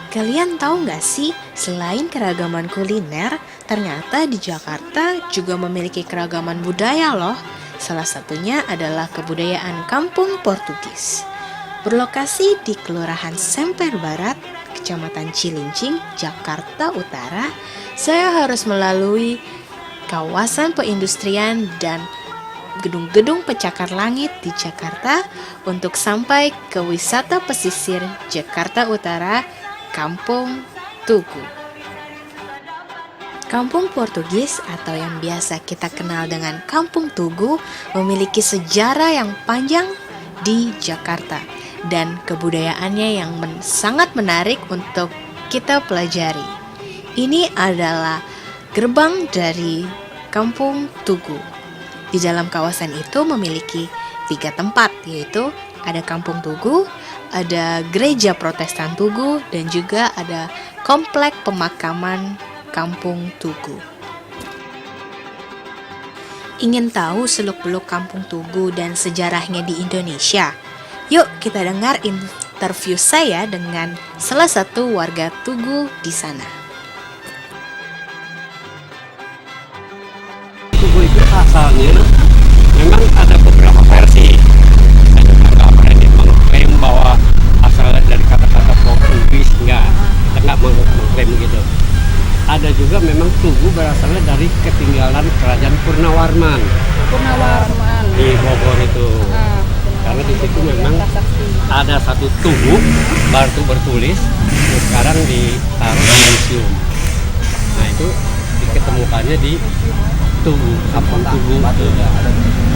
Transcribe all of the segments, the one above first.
Kalian tahu nggak sih, selain keragaman kuliner, ternyata di Jakarta juga memiliki keragaman budaya loh. Salah satunya adalah kebudayaan Kampung Portugis. Berlokasi di Kelurahan Semper Barat, Kecamatan Cilincing, Jakarta Utara, saya harus melalui kawasan perindustrian dan gedung-gedung pencakar langit di Jakarta untuk sampai ke wisata pesisir Jakarta Utara, Kampung Tugu. Kampung Portugis atau yang biasa kita kenal dengan Kampung Tugu memiliki sejarah yang panjang di Jakarta dan kebudayaannya yang sangat menarik untuk kita pelajari. Ini adalah gerbang dari Kampung Tugu. Di dalam kawasan itu memiliki 3 tempat, yaitu ada Kampung Tugu, ada Gereja Protestan Tugu, dan juga ada Komplek Pemakaman Kampung Tugu. Ingin tahu seluk-beluk Kampung Tugu dan sejarahnya di Indonesia? Yuk kita dengar interview saya dengan salah satu warga Tugu di sana. Tugu itu asalnya memang ada beberapa versi. Ada beberapa yang mengklaim bahwa asalnya dari kata-kata Portugis, enggak, kita nggak mengklaim begitu. Ada juga memang Tugu berasalnya dari ketinggalan kerajaan Purnawarman di Bogor itu. Karena di situ memang ada satu tugu batu bertulis yang sekarang ditaruh di museum. Nah itu diketemukannya di Tugu, Kampung Tugu.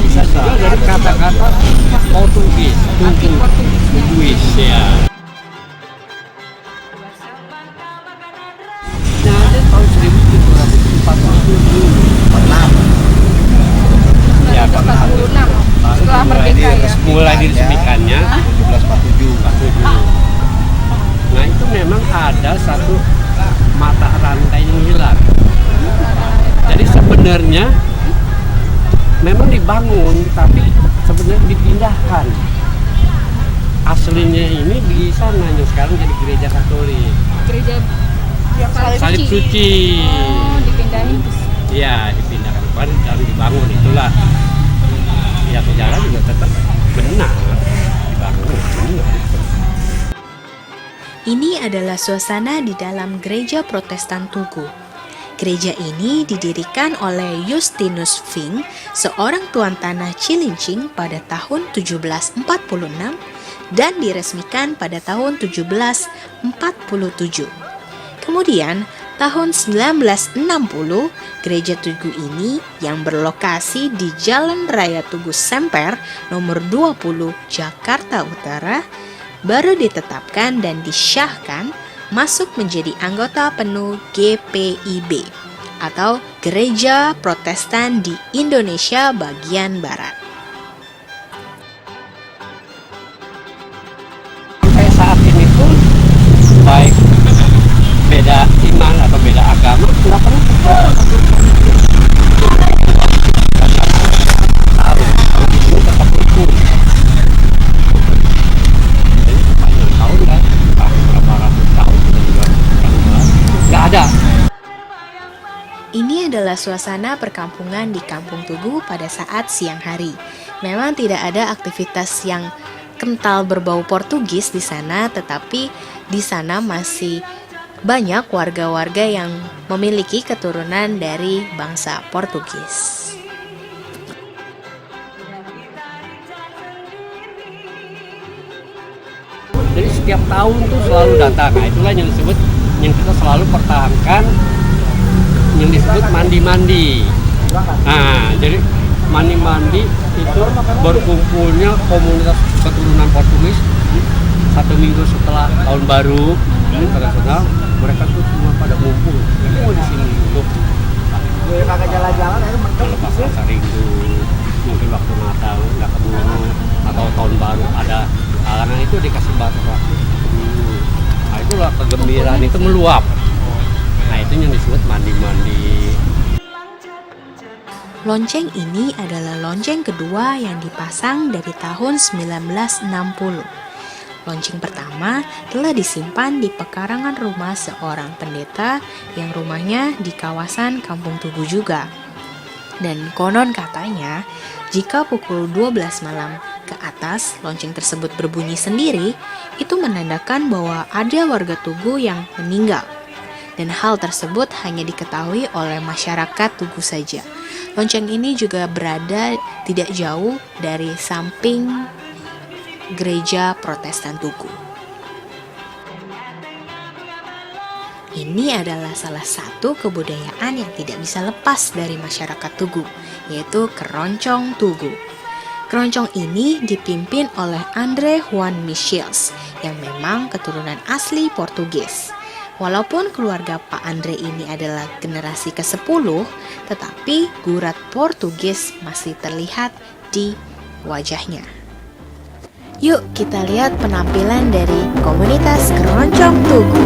Bisa juga dari kata-kata Portugis, Tuguis ya. Nah, ada tahun 1747. Ya, 46. Setelah merdeka ya. Mulai diresmikannya 1747. Nah, itu memang ada satu mata rantai yang hilang. Jadi sebenarnya memang dibangun, tapi sebenarnya dipindahkan. Aslinya ini di sana, yang sekarang jadi gereja Katolik. Gereja Salib Suci. Oh, dipindahin. Iya, dipindahkan dan dibangun itulah. Ya sejarah juga tetap benar dibangun benar. Ini adalah suasana di dalam Gereja Protestan Tugu. Gereja ini didirikan oleh Justinus Fink, seorang tuan tanah Cilincing pada tahun 1746 dan diresmikan pada tahun 1747. Kemudian, tahun 1960, Gereja Tugu ini yang berlokasi di Jalan Raya Tugu Semper nomor 20 Jakarta Utara baru ditetapkan dan disyahkan masuk menjadi anggota penuh GPIB atau Gereja Protestan di Indonesia bagian Barat. Sampai saat ini pun baik beda iman atau beda agama nggak pernah tetap utuh. Jadi sepanjang tahun kan berapa ratus tahun kita juga nggak ada. Ini adalah suasana perkampungan di Kampung Tugu pada saat siang hari. Memang tidak ada aktivitas yang kental berbau Portugis di sana, tetapi di sana masih banyak warga-warga yang memiliki keturunan dari bangsa Portugis. Jadi setiap tahun tuh selalu datang. Nah, itulah yang disebut, yang kita selalu pertahankan, yang disebut mandi-mandi. Nah, jadi mandi-mandi itu berkumpulnya komunitas keturunan Portugis 1 minggu setelah tahun baru internasional. Mereka tuh semua pada ngumpul semua di sini untuk kagak jalan-jalan aja melepas rasa rindu, mungkin waktu Natal nggak keburu atau tahun baru ada halangan, itu dikasih batas waktu dulu. Nah itulah kegembiraan itu meluap. Nah itu yang disebut mandi-mandi. Lonceng ini adalah lonceng kedua yang dipasang dari tahun 1960. Lonceng pertama telah disimpan di pekarangan rumah seorang pendeta yang rumahnya di kawasan Kampung Tugu juga. Dan konon katanya, jika pukul 12 malam ke atas lonceng tersebut berbunyi sendiri, itu menandakan bahwa ada warga Tugu yang meninggal. Dan hal tersebut hanya diketahui oleh masyarakat Tugu saja. Lonceng ini juga berada tidak jauh dari samping gereja Protestan Tugu. Ini adalah salah satu kebudayaan yang tidak bisa lepas dari masyarakat Tugu, yaitu keroncong Tugu. Keroncong ini dipimpin oleh Andre Juan Michels yang memang keturunan asli Portugis. Walaupun keluarga Pak Andre ini adalah generasi ke-10, tetapi gurat Portugis masih terlihat di wajahnya. Yuk kita lihat penampilan dari komunitas keroncong Tugu.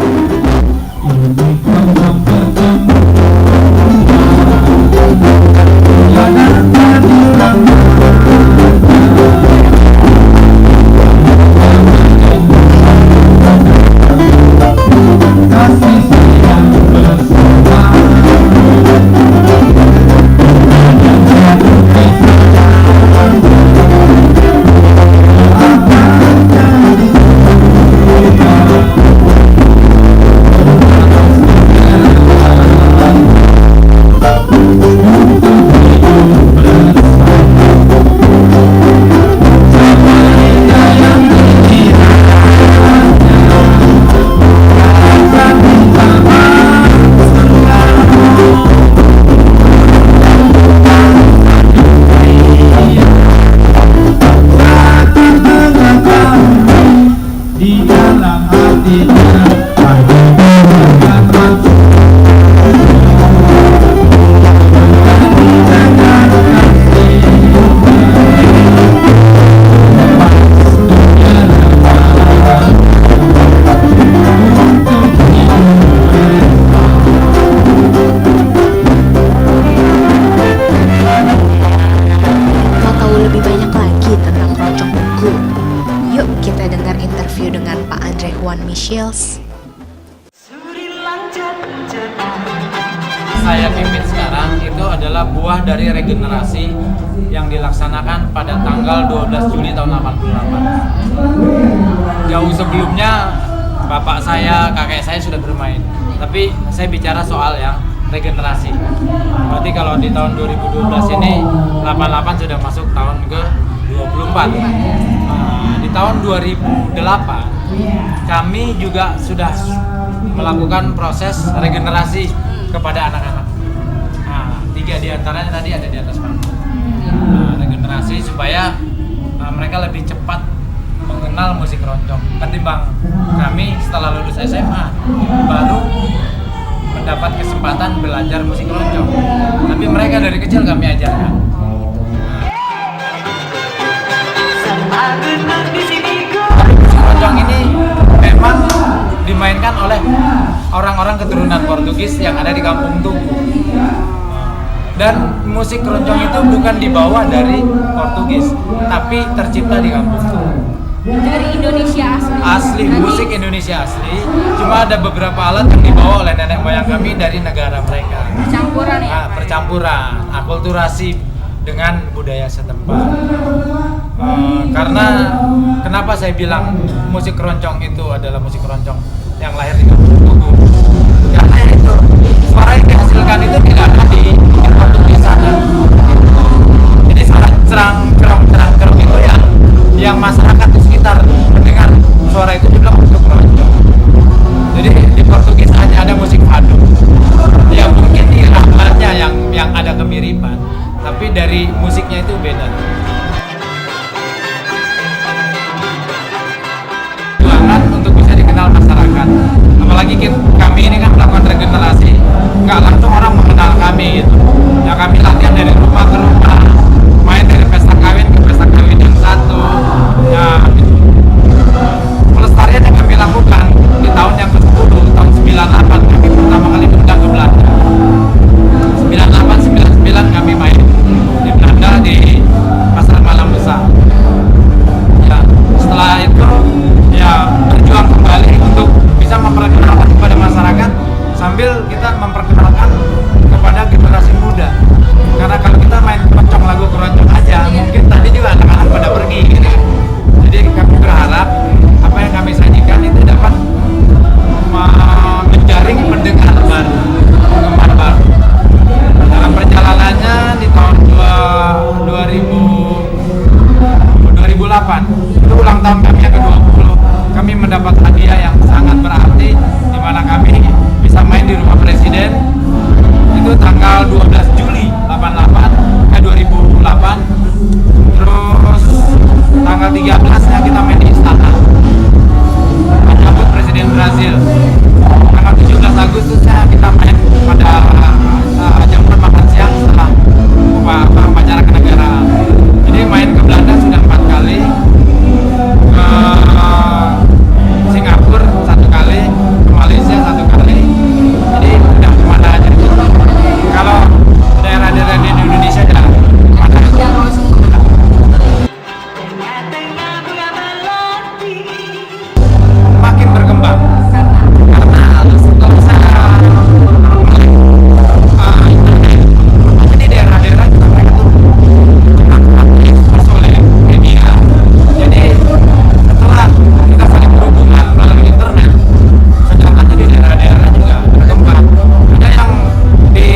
Michels. Saya pimpin sekarang itu adalah buah dari regenerasi yang dilaksanakan pada tanggal 12 Juli tahun 88. Jauh sebelumnya bapak saya, kakek saya sudah bermain. Tapi saya bicara soal yang regenerasi. Berarti kalau di tahun 2012 ini 88 sudah masuk tahun ke 24. Di tahun 2008 kami juga sudah melakukan proses regenerasi kepada anak-anak. Nah, 3 diantaranya tadi ada di atas panggung. Regenerasi supaya mereka lebih cepat mengenal musik keroncong ketimbang kami setelah lulus SMA baru mendapat kesempatan belajar musik keroncong. Tapi mereka dari kecil kami ajarkan. Musik keroncong ini memang dimainkan oleh orang-orang keturunan Portugis yang ada di Kampung Tugu. Dan musik keroncong itu bukan dibawa dari Portugis, tapi tercipta di Kampung Tugu. Dari Indonesia asli. Asli, musik Indonesia asli. Cuma ada beberapa alat yang dibawa oleh nenek moyang kami dari negara mereka. Percampuran ya? Percampuran, akulturasi dengan budaya setempat. Karena kenapa saya bilang musik keroncong itu adalah musik keroncong yang lahir di Kampung Tugu? Karena itu suara yang dihasilkan itu tidak ada di Portugis sana. Jadi suara cerang-cerang itu yang masyarakat di sekitar mendengar suara itu dibilang musik keroncong. Jadi di Portugis hanya ada musik fado. Ya mungkin irama-nya yang ada kemiripan, tapi dari musiknya itu beda. Perjuangan untuk bisa dikenal masyarakat. Apalagi kami ini kan melakukan regenerasi, nggak langsung orang mengenal kami gitu. Ya kami latihan dari rumah ke rumah, main dari pesta kawin ke pesta kawin yang satu. Ya, pelestarian yang kami lakukan di tahun yang ke-10, tahun 98 kami pertama kali diundang ke Belanda. 98, 99 kami main di Belanda di Pasar Malam Besar. Ya, setelah itu ya itu ulang tahun kami yang ke-20. Kami mendapat hadiah yang sangat berarti, di mana kami bisa main di rumah presiden. Itu tanggal 12 Juli 2008. Terus tanggal 13-nya kita main di istana menyambut presiden Brazil. Tanggal 17 Agustusnya kita main pada jam makan siang setelah upacara kenegaraan. Jadi main ke Belanda sudah 4 kali, ke Singapura 1 kali, ke Malaysia 1 kali. Jadi udah kemana aja. Kalau daerah-daerah di Indonesia ya kemana aja. Makin berkembang karena kalau saya di daerah-daerah juga mereka tuh oleh media. Jadi setelah kita saling berhubungan melalui internet, sedangkan di daerah-daerah juga berkembang. Ada yang di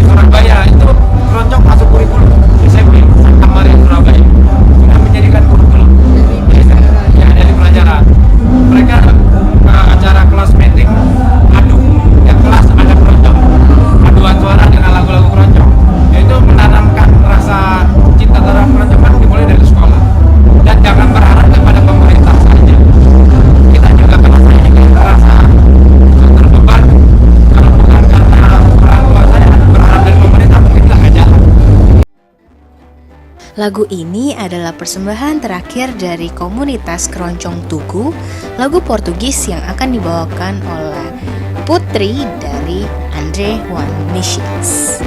Surabaya itu keroncong masuk kurikulum SMP Santa Maria Surabaya, sudah menjadikan kurikulum ya dari pelajaran. Mereka ke acara kelas meeting adu, ya kelas ada keroncong, aduan suara dengan lagu-lagu keroncong. Itu menanamkan rasa cinta terhadap keroncong kan dimulai dari sekolah. Dan jangan berharap kepada pemerintah saja, kita juga merasa terbeban. Kalau bukan karena orang tua saya berharap dari pemerintah, mungkin nggak jalan. Lagu ini adalah persembahan terakhir dari komunitas Keroncong Tugu, lagu Portugis yang akan dibawakan oleh putri dari André Juan Michels.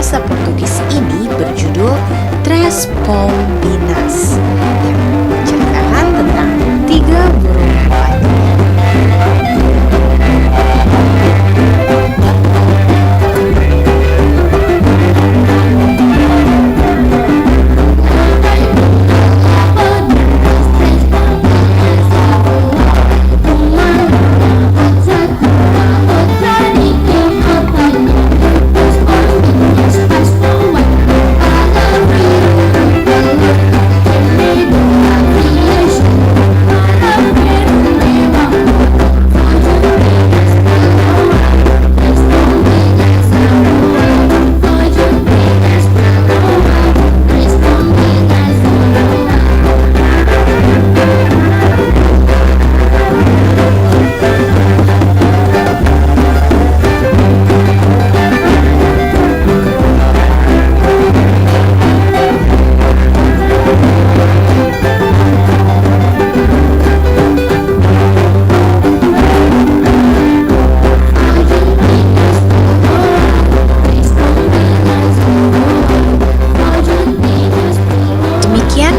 Portugis ini berjudul Tres Pombinas yang menceritakan tentang 3 burung merpati.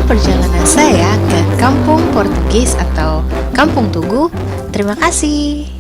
Perjalanan saya ke Kampung Portugis atau Kampung Tugu. Terima kasih.